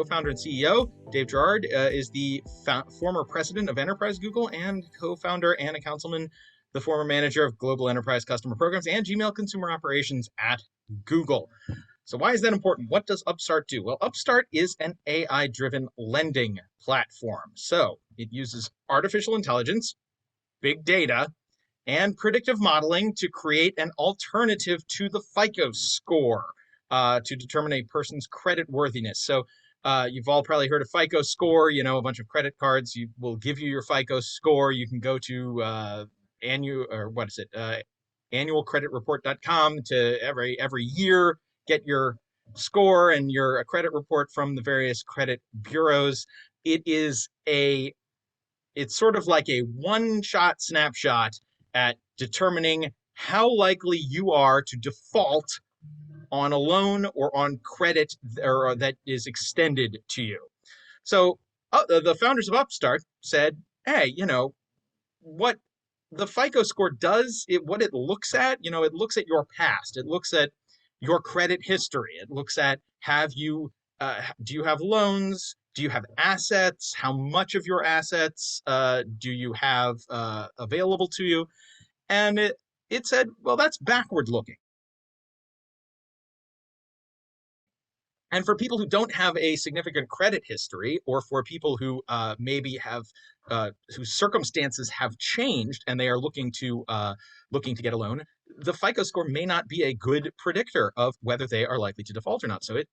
co-founder and CEO. Dave Gerard is the former president of Enterprise Google and co-founder and a councilman, the former manager of global enterprise customer programs and Gmail consumer operations at Google. So why is that important? What does Upstart do? Well, Upstart is an AI-driven lending platform. So it uses artificial intelligence, big data, and predictive modeling to create an alternative to the FICO score to determine a person's credit worthiness. So you've all probably heard of FICO score. You know, a bunch of credit cards will give you your FICO score. You can go to annualcreditreport.com to every year get your score and your credit report from the various credit bureaus. It's sort of like a one-shot snapshot at determining how likely you are to default on a loan or on credit or that is extended to you. So the founders of Upstart said, hey, what the FICO score does, what it looks at, it looks at your past. It looks at your credit history. It looks at do you have loans? Do you have assets? How much of your assets do you have available to you? And it said, well, that's backward looking. And for people who don't have a significant credit history, or for people who maybe have whose circumstances have changed and they are looking to get a loan, the FICO score may not be a good predictor of whether they are likely to default or not. So it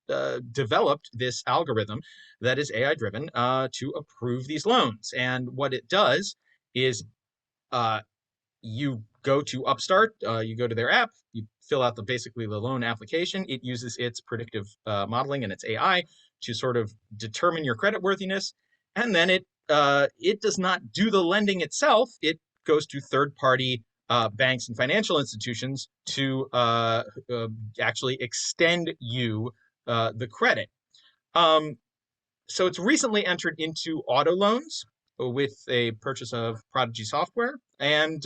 developed this algorithm that is AI driven to approve these loans. And what it does is you go to Upstart, you go to their app, you fill out basically the loan application. It uses its predictive modeling and its AI to sort of determine your credit worthiness, and then it does not do the lending itself. It goes to third-party banks and financial institutions to actually extend you the credit. So it's recently entered into auto loans with a purchase of Prodigy Software, and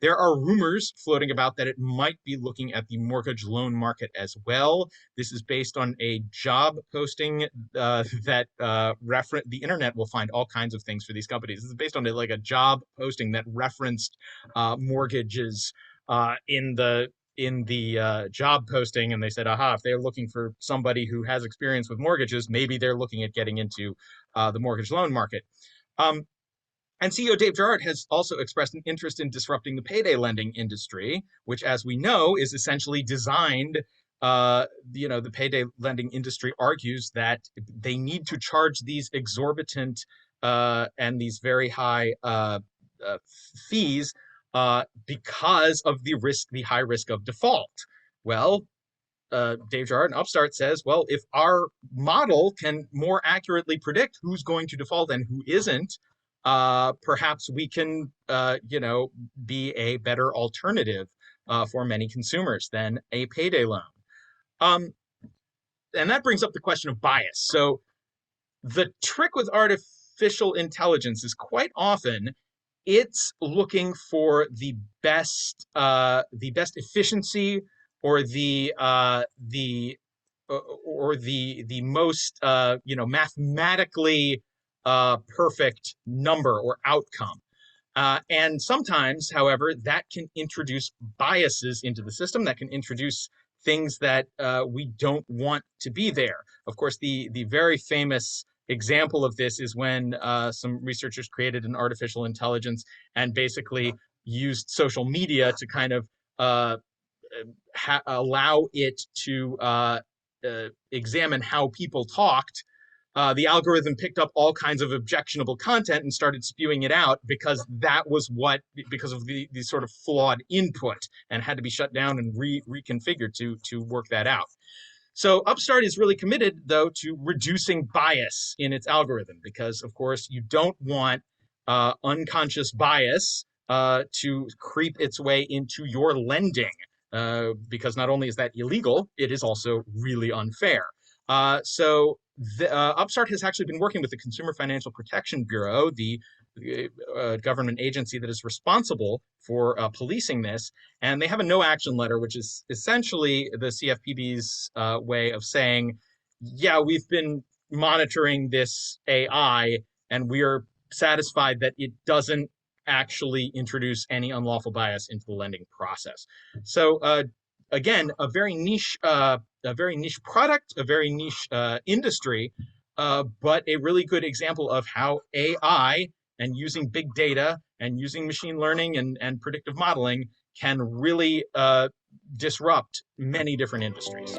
there are rumors floating about that it might be looking at the mortgage loan market as well. This is based on a job posting that the internet will find all kinds of things for these companies. This is based on a job posting that referenced mortgages in the job posting, and they said, aha, if they're looking for somebody who has experience with mortgages, maybe they're looking at getting into the mortgage loan market. And CEO Dave Gerard has also expressed an interest in disrupting the payday lending industry, which, as we know, is essentially designed. The payday lending industry argues that they need to charge these exorbitant and these very high fees because of the high risk of default. Well, Dave Gerard and Upstart says, well, if our model can more accurately predict who's going to default and who isn't, perhaps we can, be a better alternative for many consumers than a payday loan. And that brings up the question of bias. So the trick with artificial intelligence is quite often it's looking for the best efficiency or the most mathematically perfect number or outcome. And sometimes, however, that can introduce biases into the system, that can introduce things that we don't want to be there. Of course, the very famous example of this is when some researchers created an artificial intelligence and basically used social media to kind of allow it to examine how people talked. The algorithm picked up all kinds of objectionable content and started spewing it out because because of the sort of flawed input, and had to be shut down and reconfigured to work that out. So Upstart is really committed, though, to reducing bias in its algorithm because, of course, you don't want unconscious bias to creep its way into your lending because not only is that illegal, it is also really unfair. So Upstart has actually been working with the Consumer Financial Protection Bureau, the government agency that is responsible for policing this, and they have a no action letter, which is essentially the CFPB's way of saying, yeah, we've been monitoring this AI, and we're satisfied that it doesn't actually introduce any unlawful bias into the lending process. So again, a very niche product, a very niche industry, but a really good example of how AI and using big data and using machine learning and predictive modeling can really disrupt many different industries.